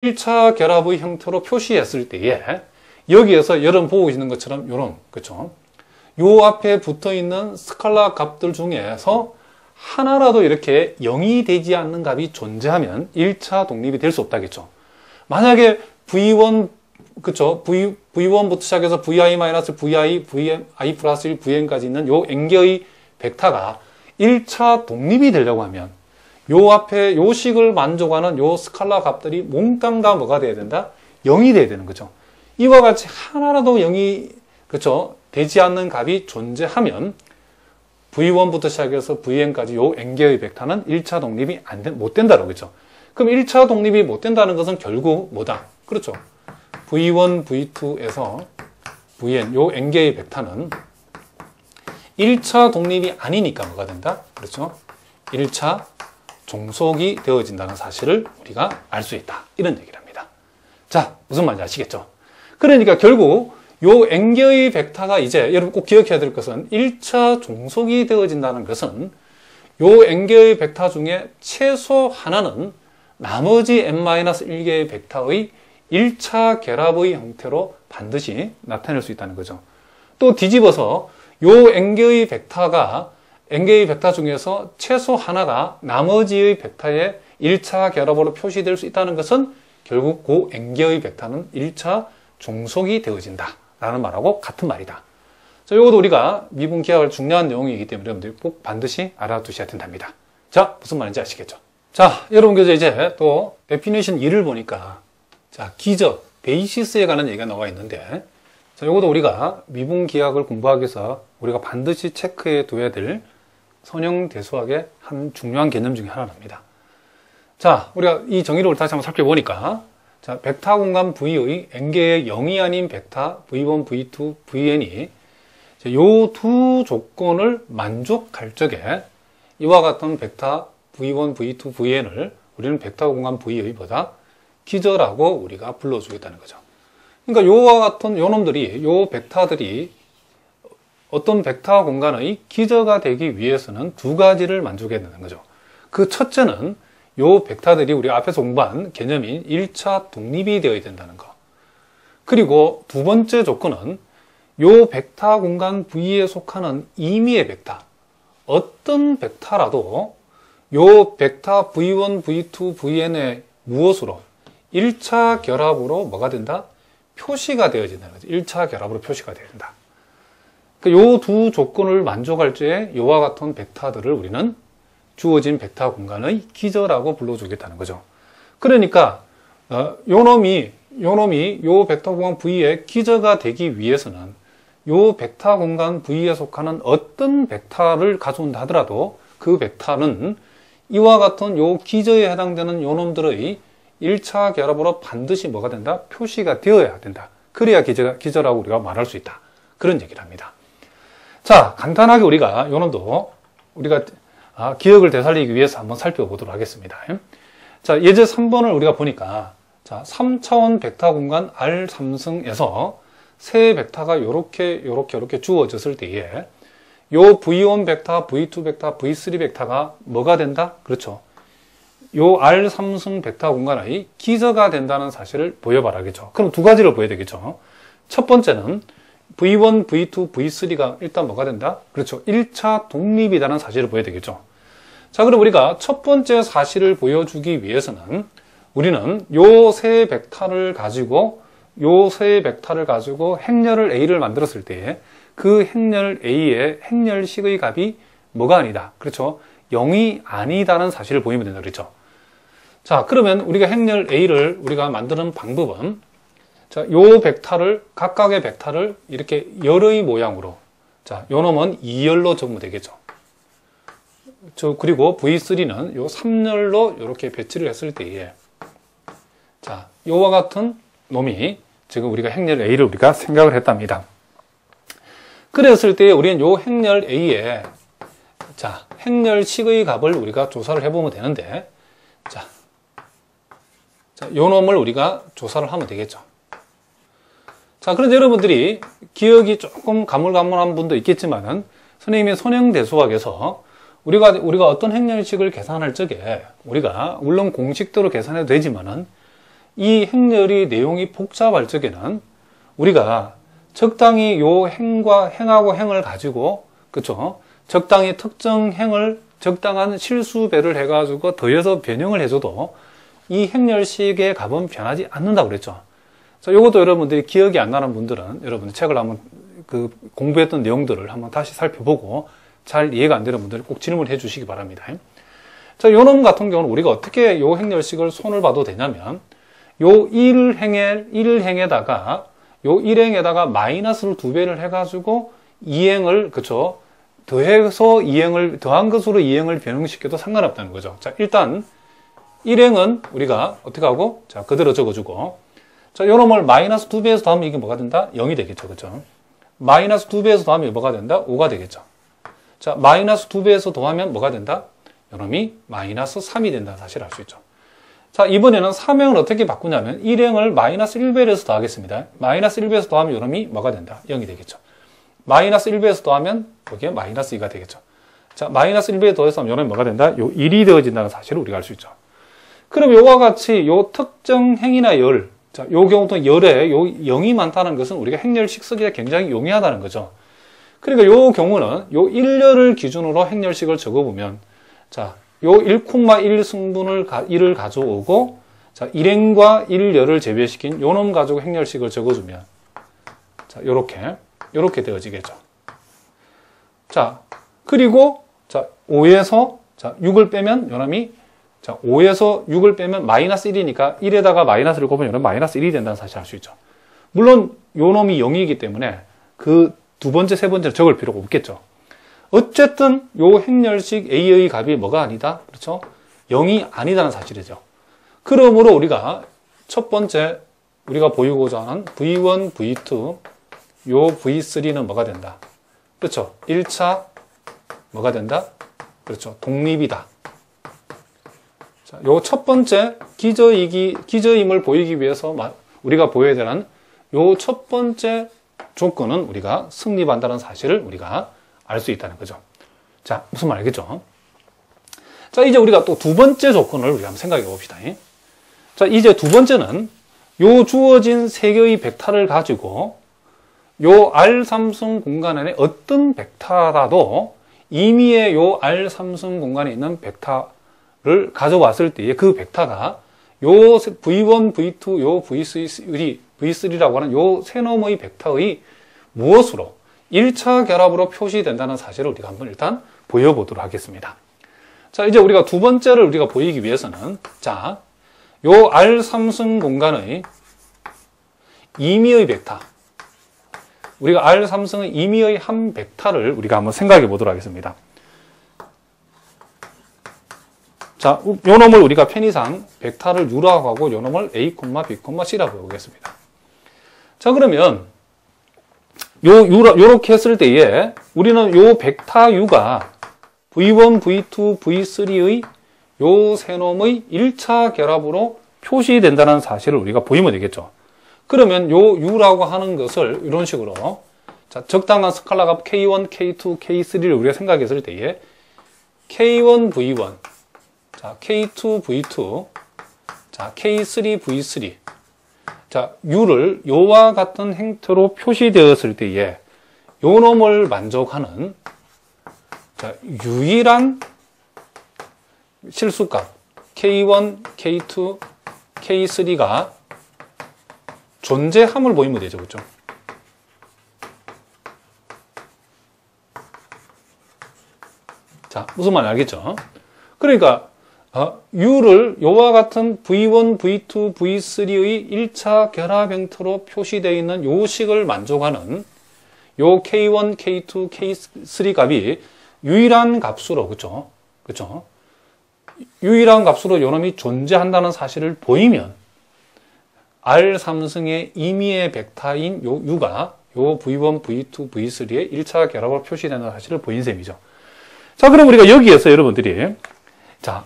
1차 결합의 형태로 표시했을 때에 여기에서 여러분 보고 있는 것처럼 요런, 그쵸? 요 앞에 붙어 있는 스칼라 값들 중에서 하나라도 이렇게 0이 되지 않는 값이 존재하면 1차 독립이 될 수 없다겠죠. 만약에 V1, 그쵸? V1부터 시작해서 VI-VI, VI 플러스 1, VN까지 있는 요 n개의 벡터가 1차 독립이 되려고 하면 요 앞에 요 식을 만족하는 요 스칼라 값들이 몽땅 다 뭐가 돼야 된다? 0이 돼야 되는 거죠. 이와 같이 하나라도 0이, 그쵸? 되지 않는 값이 존재하면 V1부터 시작해서 Vn까지 요 n개의 벡터는 1차 독립이 못 된다고 그죠? 그럼 1차 독립이 못 된다는 것은 결국 뭐다? 그렇죠. V1, V2에서 Vn 요 n개의 벡터는 1차 독립이 아니니까 뭐가 된다? 그렇죠? 1차 종속이 되어진다는 사실을 우리가 알 수 있다. 이런 얘기를 합니다. 자, 무슨 말인지 아시겠죠? 그러니까 결국 요 n개의 벡터가 이제 여러분 꼭 기억해야 될 것은 1차 종속이 되어진다는 것은 요 n개의 벡터 중에 최소 하나는 나머지 n-1개의 벡터의 1차 결합의 형태로 반드시 나타낼 수 있다는 거죠. 또 뒤집어서 요 n개의 벡터 중에서 최소 하나가 나머지의 벡터의 1차 결합으로 표시될 수 있다는 것은 결국 그 n개의 벡터는 1차 종속이 되어진다 라는 말하고 같은 말이다. 자, 이것도 우리가 미분 기하할 중요한 내용이기 때문에 여러분들이 꼭 반드시 알아두셔야 된답니다. 자, 무슨 말인지 아시겠죠? 자, 여러분께서 이제 또 데피니션 2를 보니까 자, 기저, 베이시스에 관한 얘기가 나와 있는데 자, 이것도 우리가 미분 기하학을 공부하기 위해서 우리가 반드시 체크해 둬야 될 선형대수학의 한 중요한 개념 중에 하나입니다. 자, 우리가 이 정의를 다시 한번 살펴보니까 자, 벡터 공간 V의 n개의 0이 아닌 벡터 V1, V2, Vn이 요 두 조건을 만족할 적에 이와 같은 벡터 V1, V2, Vn을 우리는 벡터 공간 V의 보다 기저라고 우리가 불러주겠다는 거죠. 그러니까 요와 같은 요 놈들이, 요 벡터들이 어떤 벡터 공간의 기저가 되기 위해서는 두 가지를 만족해야 되는 거죠. 그 첫째는 요 벡터들이 우리가 앞에서 공부한 개념인 1차 독립이 되어야 된다는 거. 그리고 두 번째 조건은 요 벡터 공간 V에 속하는 임의의 벡터. 어떤 벡터라도 요 벡터 V1, V2, Vn의 무엇으로? 1차 결합으로 뭐가 된다? 표시가 되어진다는 거죠. 1차 결합으로 표시가 되어야 된다. 요 두 조건을 만족할 적에 요와 같은 벡터들을 우리는 주어진 벡터 공간의 기저라고 불러주겠다는 거죠. 그러니까 요 놈이 요 벡터 공간 V의 기저가 되기 위해서는 요 벡터 공간 V에 속하는 어떤 벡터를 가져온다 하더라도 그 벡터는 이와 같은 요 기저에 해당되는 요 놈들의 1차 결합으로 반드시 뭐가 된다? 표시가 되어야 된다. 그래야 기저라고 우리가 말할 수 있다. 그런 얘기를 합니다. 자, 간단하게 우리가 요 놈도 우리가 기억을 되살리기 위해서 한번 살펴보도록 하겠습니다. 자, 예제 3번을 우리가 보니까 자, 3차원 벡터 공간 R3승에서 세 벡터가 요렇게 주어졌을 때에 요 V1 벡터, V2 벡터, V3 벡터가 뭐가 된다? 그렇죠. 요 R3승 벡터 공간의 기저가 된다는 사실을 보여봐라겠죠. 그럼 두 가지를 보여야 되겠죠. 첫 번째는 V1, V2, V3가 일단 뭐가 된다? 그렇죠. 1차 독립이라는 사실을 보여야 되겠죠. 자, 그럼 우리가 첫 번째 사실을 보여주기 위해서는 우리는 요 세 벡터를 가지고 행렬을 A를 만들었을 때 그 행렬 A의 행렬식의 값이 뭐가 아니다. 그렇죠. 0이 아니다는 사실을 보이면 된다. 그렇죠. 자, 그러면 우리가 행렬 A를 우리가 만드는 방법은 자, 요 벡터를, 각각의 벡터를 이렇게 열의 모양으로 자, 요 놈은 2열로 적으면 되겠죠. 그리고 V3는 요 3열로 이렇게 배치를 했을 때에 자, 요와 같은 놈이 지금 우리가 행렬 A를 우리가 생각을 했답니다. 그랬을 때 우리는 요 행렬 A에 자, 행렬식의 값을 우리가 조사를 해보면 되는데 자, 요 놈을 우리가 조사를 하면 되겠죠. 자, 그런데 여러분들이 기억이 조금 가물가물한 분도 있겠지만은 선생님이 선형대수학에서 우리가 어떤 행렬식을 계산할 적에 우리가 물론 공식대로 계산해도 되지만은 이 행렬이 내용이 복잡할 적에는 우리가 적당히 요 행하고 행을 가지고, 그쵸? 적당히 특정 행을 적당한 실수배를 해가지고 더해서 변형을 해줘도 이 행렬식의 값은 변하지 않는다고 그랬죠. 자, 요것도 여러분들이 기억이 안 나는 분들은 여러분들 책을 한번 공부했던 내용들을 한번 다시 살펴보고 잘 이해가 안 되는 분들은 꼭 질문해 주시기 바랍니다. 자, 요 놈 같은 경우는 우리가 어떻게 요 행렬식을 손을 봐도 되냐면, 요 1행에다가 요 1행에다가 마이너스를 2배를 해가지고 2행을, 그쵸? 더해서 2행을, 더한 것으로 2행을 변형시켜도 상관없다는 거죠. 자, 일단 1행은 우리가 어떻게 하고? 자, 그대로 적어주고. 자, 요 놈을 마이너스 2배에서 더하면 이게 뭐가 된다? 0이 되겠죠. 그쵸? 마이너스 2배에서 더하면 뭐가 된다? 5가 되겠죠. 자, 마이너스 2배에서 더하면 뭐가 된다? 요 놈이 마이너스 3이 된다는 사실을 알 수 있죠. 자, 이번에는 3행을 어떻게 바꾸냐면 1행을 마이너스 1배에서 더하겠습니다. 마이너스 1배에서 더하면 요 놈이 뭐가 된다? 0이 되겠죠. 마이너스 1배에서 더하면 여기에 마이너스 2가 되겠죠. 자, 마이너스 1배에 더해서 하면 요 놈이 뭐가 된다? 요 1이 되어진다는 사실을 우리가 알 수 있죠. 그럼 요와 같이 요 특정 행이나 열, 자, 요 경우도 열에 요 0이 많다는 것은 우리가 행렬식 쓰기가 굉장히 용이하다는 거죠. 그러니까 요 경우는 요 1열을 기준으로 행렬식을 적어보면, 자, 요 1,1 승분을 1을 가져오고, 자, 1행과 1열을 제외시킨 요 놈 가지고 행렬식을 적어주면, 자, 요렇게 되어지겠죠. 자, 그리고, 자, 5에서, 자, 6을 빼면 요 놈이, 자, 5에서 6을 빼면 마이너스 1이니까 1에다가 마이너스를 곱하면 요 놈 마이너스 1이 된다는 사실을 알 수 있죠. 물론, 요 놈이 0이기 때문에 그 두 번째, 세 번째를 적을 필요가 없겠죠. 어쨌든 요 행렬식 A의 값이 뭐가 아니다? 그렇죠? 0이 아니다는 사실이죠. 그러므로 우리가 첫 번째 우리가 보이고자 하는 V1, V2, 요 V3는 뭐가 된다? 그렇죠? 1차 뭐가 된다? 그렇죠? 독립이다. 자, 요 첫 번째 기저임을 보이기 위해서 우리가 보여야 되는 요 첫 번째 조건은 우리가 성립한다는 사실을 우리가 알 수 있다는 거죠. 자, 무슨 말 알겠죠? 자, 이제 우리가 또 두 번째 조건을 우리가 한번 생각해 봅시다. 자, 이제 두 번째는 요 주어진 세 개의 벡터를 가지고 요 R3성 공간 안에 어떤 벡터라도 임의의 요 R3성 공간에 있는 벡터를 가져왔을 때에 그 벡터가 요 V1, V2, 요 V3라고 하는 요 세 놈의 벡터의 무엇으로 1차 결합으로 표시된다는 사실을 우리가 한번 일단 보여보도록 하겠습니다. 자, 이제 우리가 두 번째를 우리가 보이기 위해서는, 자, 요 R3성 공간의 임의의 벡터, 우리가 R3성의 임의의 한 벡터를 우리가 한번 생각해 보도록 하겠습니다. 자, 요 놈을 우리가 편의상 벡터를 U라고 하고 요 놈을 A, B, C라고 보겠습니다. 자, 그러면 요렇게 했을 때에 우리는 요 벡터 U가 V1, V2, V3의 요 세 놈의 1차 결합으로 표시된다는 사실을 우리가 보이면 되겠죠. 그러면 요 U라고 하는 것을 이런 식으로, 자, 적당한 스칼라 값 K1, K2, K3를 우리가 생각했을 때에 K1, V1, 자, K2, V2, 자, K3, V3. 자, U를 요와 같은 행태로 표시되었을 때에 요 놈을 만족하는, 자, 유일한 실수값 K1, K2, K3가 존재함을 보이면 되죠. 그렇죠? 자, 무슨 말인지 알겠죠? 그러니까 U를 요와 같은 V1, V2, V3의 1차 결합 형태로 표시되어 있는 요 식을 만족하는 요 K1, K2, K3 값이 유일한 값으로, 그쵸? 그쵸? 유일한 값으로 요 놈이 존재한다는 사실을 보이면 R3승의 임의의 벡터인 요 U가 요 V1, V2, V3의 1차 결합으로 표시되는 사실을 보인 셈이죠. 자, 그럼 우리가 여기에서 여러분들이, 자,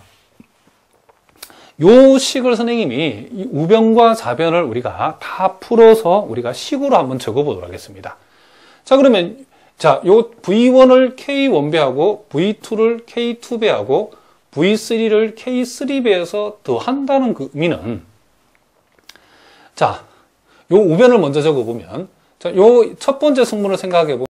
요 식을 선생님이 이 우변과 좌변을 우리가 다 풀어서 우리가 식으로 한번 적어보도록 하겠습니다. 자, 그러면, 자, 요 V1을 K1배하고 V2를 K2배하고 V3를 K3배에서 더한다는 그 의미는, 자, 요 우변을 먼저 적어보면, 자, 요 첫 번째 승문을 생각해 보면